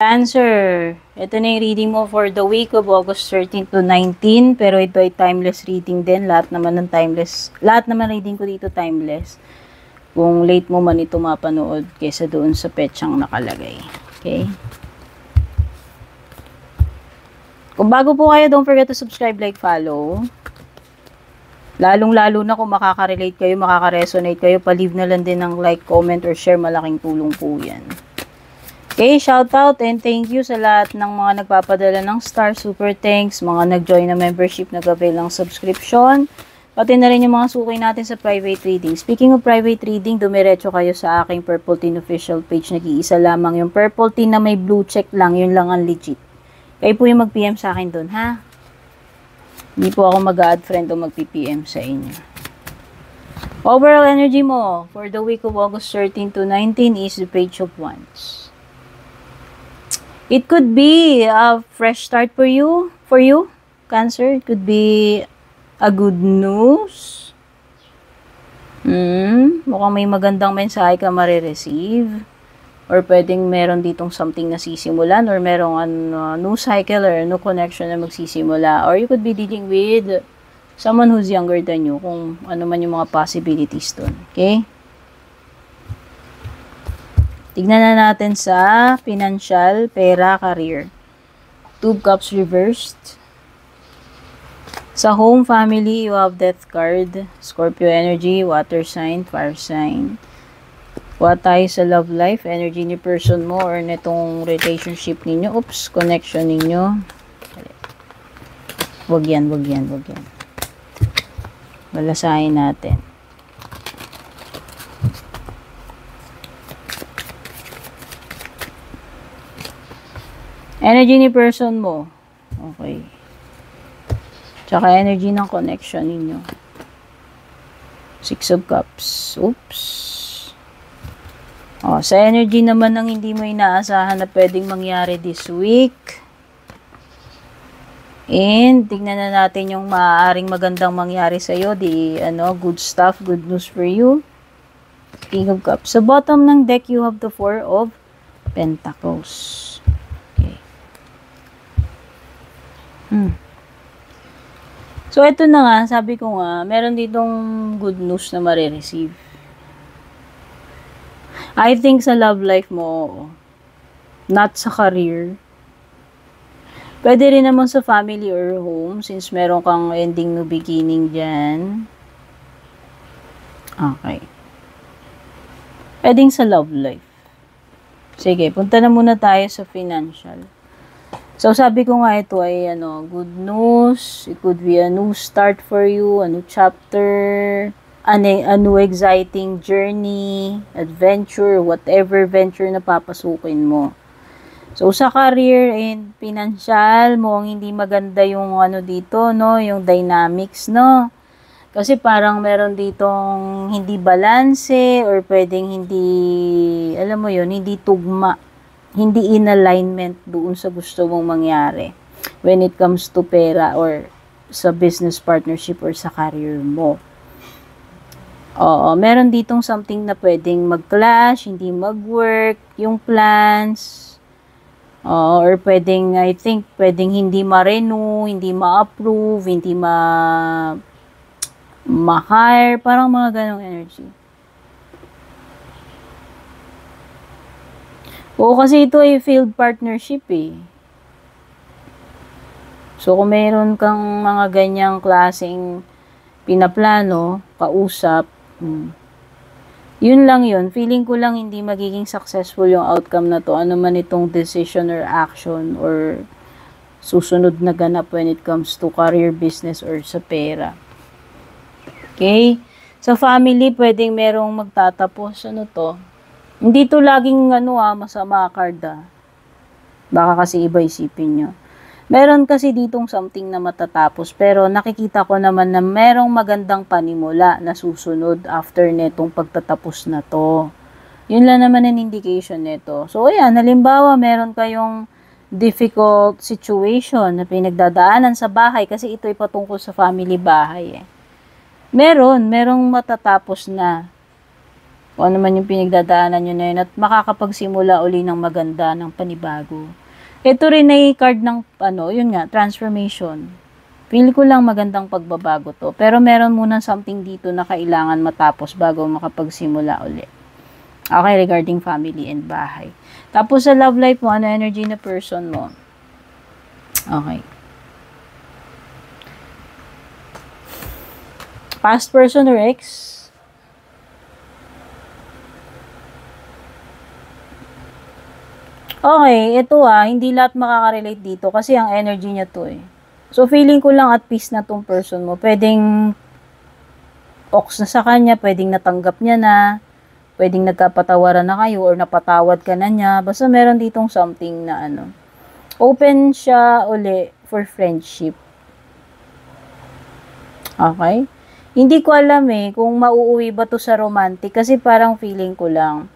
Cancer, ito na yung reading mo for the week of August 13 to 19, pero ito ay timeless reading din. Lahat naman reading ko dito timeless. Kung late mo man ito mapanood kaysa doon sa petsang nakalagay. Okay? Kung bago po kayo, don't forget to subscribe, like, follow. Lalong-lalo na kung makaka-relate kayo, makaka-resonate kayo, pa-leave na lang din ng like, comment, or share. Malaking tulong po yan. Okay, shout out and thank you sa lahat ng mga nagpapadala ng star, super thanks, mga nag-join na membership, nag-avail ng subscription, pati na rin yung mga suki natin sa private reading. Speaking of private reading, dumiretso kayo sa aking Purple Teen official page, nag-iisa lamang yung Purple Teen na may blue check lang, yun lang ang legit. Kayo po yung mag-PM sa akin dun, ha? Hindi po ako mag-add friend o mag-PPM sa inyo. Overall energy mo for the week of August 13 to 19 is the Page of Wands. It could be a fresh start for you, Cancer. It could be a good news. Mukhang may magandang mensahe ka marireceive. Or pwedeng meron ditong something na sisimulan, or merong new cycle or new connection na magsisimula. Or you could be dealing with someone who's younger than you, kung ano man yung mga possibilities dun. Okay? Tignan na natin sa financial, pera, career. Two Cups reversed. Sa home, family, you have Death card. Scorpio energy, water sign, fire sign. Kuha tayo sa love life, energy ni person mo or netong relationship ninyo. Oops, connection ninyo. Wag yan. Balasahin natin. Energy ni person mo. Okay. Tsaka energy ng connection ninyo. Six of Cups. Oops. Sa energy naman ng hindi mo inaasahan na pwedeng mangyari this week. And tignan na natin yung maaaring magandang mangyari sa iyo. Good stuff, good news for you. King of Cups. Sa bottom ng deck, you have the Four of Pentacles. So, ito na nga, sabi ko nga, meron ditong good news na marireceive. I think sa love life mo, not sa career. Pwede rin naman sa family or home, since meron kang ending no beginning dyan. Okay. Pwedeng sa love life. Sige, punta na muna tayo sa financial. So, sabi ko nga ito ay good news. It could be a new start for you, a new chapter, a new exciting journey, adventure, whatever venture na papasukin mo. So, sa career and financial mo, hindi maganda yung dito, yung dynamics, no? Kasi parang meron ditong hindi balanse or pwedeng hindi, alam mo yun, hindi tugma. Hindi in alignment doon sa gusto mong mangyari when it comes to pera or sa business partnership or sa career mo. Meron ditong something na pwedeng mag-clash, hindi mag-work, yung plans, or pwedeng, I think, pwedeng hindi ma-renew, hindi ma-approve, hindi ma-hire, parang mga ganong energy. Kasi ito ay failed partnership eh. So, kung meron kang mga ganyang klaseng pinaplano, kausap, yun lang yun. Feeling ko lang hindi magiging successful yung outcome na to. Ano man itong decision or action or susunod na ganap when it comes to career, business, or sa pera. Okay? Sa family, pwedeng merong magtatapos. Hindi to laging masama card Baka kasi iba isipin nyo. Meron kasi ditong something na matatapos, pero nakikita ko naman na merong magandang panimula na susunod after netong pagtatapos na to. Yun lang naman ang indication nito. So, ayan, halimbawa, meron kayong difficult situation na pinagdadaanan sa bahay kasi ito ay patungkol sa family bahay eh. Merong matatapos na. Kung ano man yung pinagdadaanan nyo na yun at makakapagsimula uli ng maganda, ng panibago. Ito rin ay card ng, yun nga, transformation. Feel ko lang magandang pagbabago to. Pero meron muna something dito na kailangan matapos bago makapagsimula uli. Okay, regarding family and bahay. Tapos sa love life mo, ano energy na person mo? Okay. Past person or ex? Okay, ito hindi lahat makaka-relate dito kasi ang energy niya to eh. So, feeling ko lang at peace na tong person mo. Pwedeng ox na sa kanya, pwedeng natanggap niya na, pwedeng nagkapatawaran na kayo or napatawad ka na niya. Basta meron ditong something na open siya uli for friendship. Okay? Hindi ko alam kung mauuwi ba to sa romantic kasi parang feeling ko lang.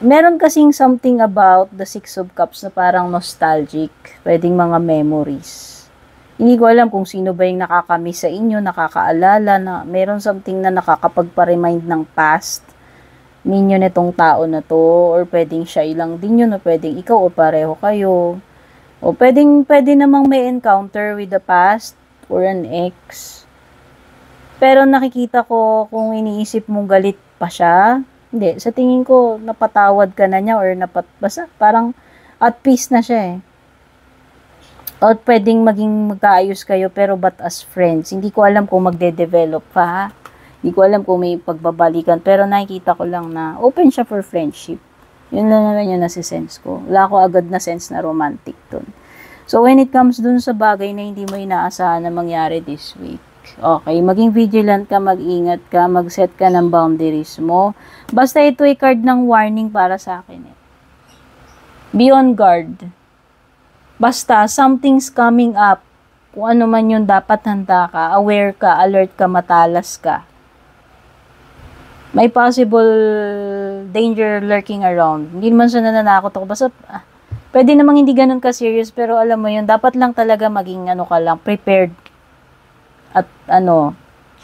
Meron kasing something about the Six of Cups na parang nostalgic. Pwedeng mga memories. Hindi ko alam kung sino ba yung nakakamiss sa inyo, nakakaalala na meron something na nakakapagpa-remind ng past ninyo netong tao na to. Or pwedeng siya ilang din yun, o pwedeng ikaw o pareho kayo. O pwede namang may encounter with the past or an ex. Pero nakikita ko kung iniisip mong galit pa siya, hindi, sa tingin ko, napatawad ka na niya or basta parang at peace na siya O pwedeng maging magkaayos kayo pero but as friends. Hindi ko alam kung magde-develop pa ha. Hindi ko alam kung may pagbabalikan pero nakikita ko lang na open siya for friendship. Yun lang naman yung nasi-sense ko. Wala ko agad na sense na romantic dun. So when it comes dun sa bagay na hindi mo inaasahan na mangyari this week, okay, maging vigilant ka, mag-ingat ka, mag-set ka ng boundaries mo. Basta ito ay card ng warning para sa akin Be on guard. Basta, something's coming up. Kung ano man yun, dapat handa ka, aware ka, alert ka, matalas ka. May possible danger lurking around. Hindi naman siya nananakot ako. Basta, pwede namang hindi ganun ka-serious, pero alam mo yun, dapat lang talaga maging ka lang, prepared. At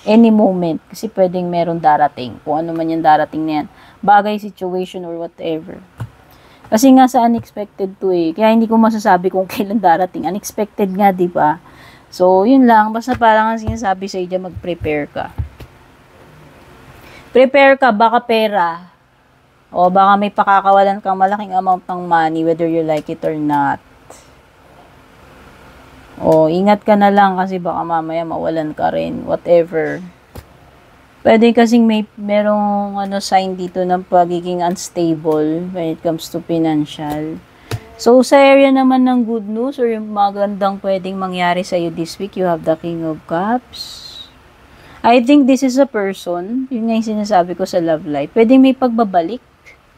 any moment. Kasi pwedeng meron darating. Kung ano man yung darating na yan. Bagay, situation, or whatever. Kasi nga sa unexpected to Kaya hindi ko masasabi kung kailan darating. Unexpected nga, di ba? So, yun lang. Basta parang ang sinasabi sa iyo, mag-prepare ka. Prepare ka, baka pera. O baka may pakakawalan kang malaking amount ng money, whether you like it or not. O, ingat ka na lang kasi baka mamaya mawalan ka rin. Whatever. Pwede kasing merong sign dito ng pagiging unstable when it comes to financial. So, sa area naman ng good news or yung magandang pwedeng mangyari sa iyo this week, you have the King of Cups. I think this is a person, yun nga yung sinasabi ko sa love life, pwedeng may pagbabalik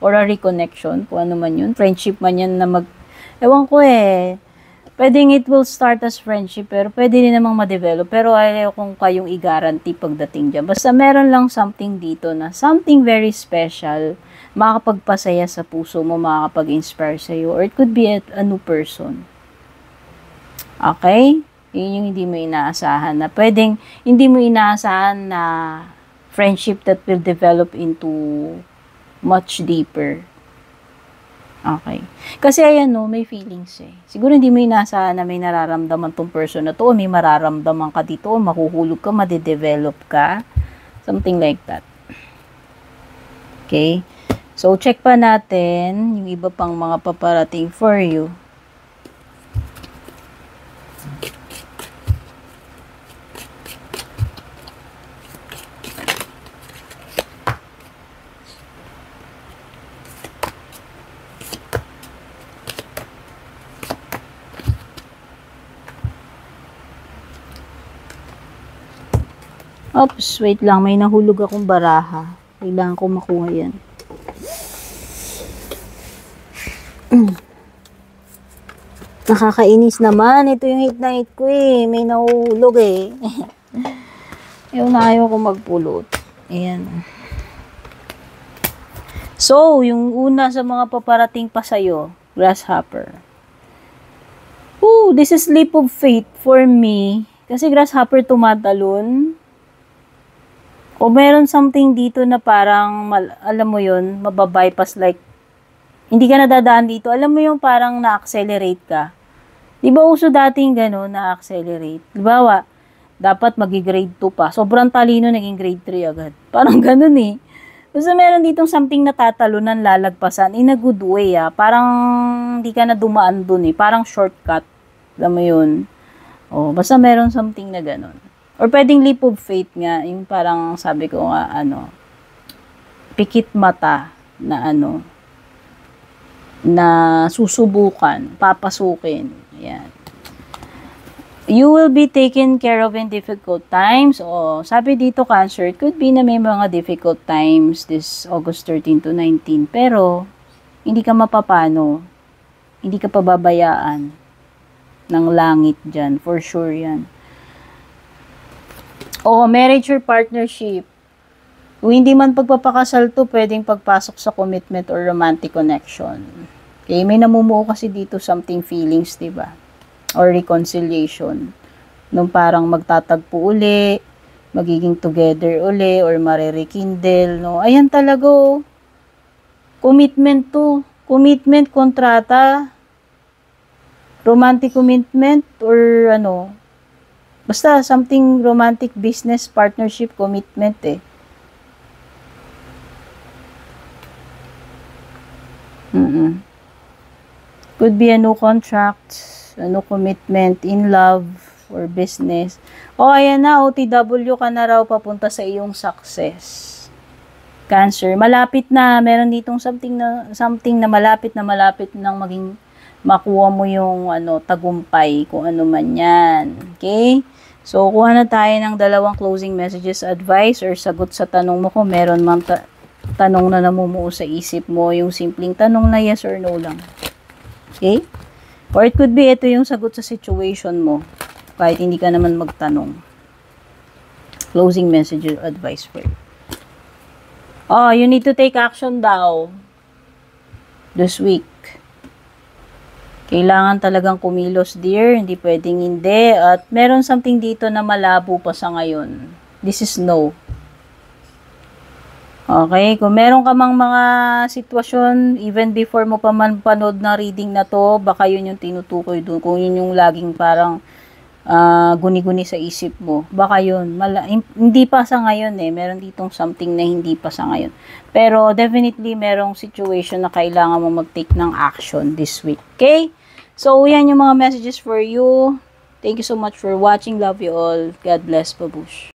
or a reconnection, kung ano man yun. Friendship man yan na ewan ko pwedeng it will start as friendship, pero pwede din namang ma-develop. Pero ayaw kung kayong i-guarantee pagdating dyan. Basta meron lang something dito na something very special, makakapagpasaya sa puso mo, makakapag-inspire sa'yo, or it could be a new person. Okay? Yun yung hindi mo inaasahan na pwedeng, hindi mo inaasahan na friendship that will develop into much deeper. Okay. Kasi ayan may feelings Siguro hindi mo inaasahan na may nararamdaman tong person na to, o may mararamdaman ka dito, o mahuhulog ka, madedevelop ka. Something like that. Okay. So, check pa natin yung iba pang mga paparating for you. Oops, wait lang. May nahulog akong baraha. Kailangan ko makuha yan. Nakakainis naman. Ito yung hit na hit ko May nahulog ayaw ko magpulot. Ayan. So, yung una sa mga paparating pa sa'yo, grasshopper. Ooh, this is leap of faith for me. Kasi grasshopper tumatalon. O meron something dito na parang, alam mo yun, mababypass like, hindi ka nadadaan dito. Alam mo yung parang na-accelerate ka. Di ba uso dating gano'n, na-accelerate? Diba, dapat magi-grade 2 pa. Sobrang talino, naging grade 3 agad. Parang gano'n eh. Basta meron ditong something natatalunan, lalagpasan, in a good way Parang hindi ka na dumaan dun eh. Parang shortcut. Alam mo yun. O, basta meron something na gano'n. Or pwedeng leap of faith nga, yung parang sabi ko nga, pikit mata na na susubukan, papasukin. Yan. You will be taken care of in difficult times. O, sabi dito, Cancer, it could be na may mga difficult times this August 13 to 19. Pero, hindi ka mapapano. Hindi ka pababayaan ng langit dyan. For sure yan. O, marriage or partnership. Kung hindi man pagpapakasal to, pwedeng pagpasok sa commitment or romantic connection. Okay, may namumuo kasi dito something feelings, diba? Or reconciliation. Nung parang magtatagpo uli, magiging together uli, or marirekindle, no? Ayan talaga, commitment to. Commitment, kontrata, romantic commitment, or basta something romantic, business, partnership, commitment Could be a new contract, a new commitment, in love, or business. O, ayan na, OTW ka na raw papunta sa iyong success. Cancer, malapit na, meron ditong something na malapit nang maging makuha mo yung tagumpay, kung ano man yan. Okay? So, kuha na tayo ng dalawang closing messages, advice, or sagot sa tanong mo kung meron mang tanong na namumuo sa isip mo, yung simpleng tanong na yes or no lang. Okay? Or it could be ito yung sagot sa situation mo, kahit hindi ka naman magtanong. Closing message or advice for you. Oh, you need to take action daw this week. Kailangan talagang kumilos, dear. Hindi pwedeng hindi. At meron something dito na malabo pa sa ngayon. This is no. Okay? Kung meron ka mang mga sitwasyon, even before mo pa man panood na reading na to, baka yun yung tinutukoy doon. Kung yun yung laging parang guni-guni sa isip mo. Baka yun. Hindi pa sa ngayon Meron ditong something na hindi pa sa ngayon. Pero definitely merong situation na kailangan mo mag-take ng action this week. Okay? So, yan yung mga messages for you. Thank you so much for watching. Love you all. God bless. Babush.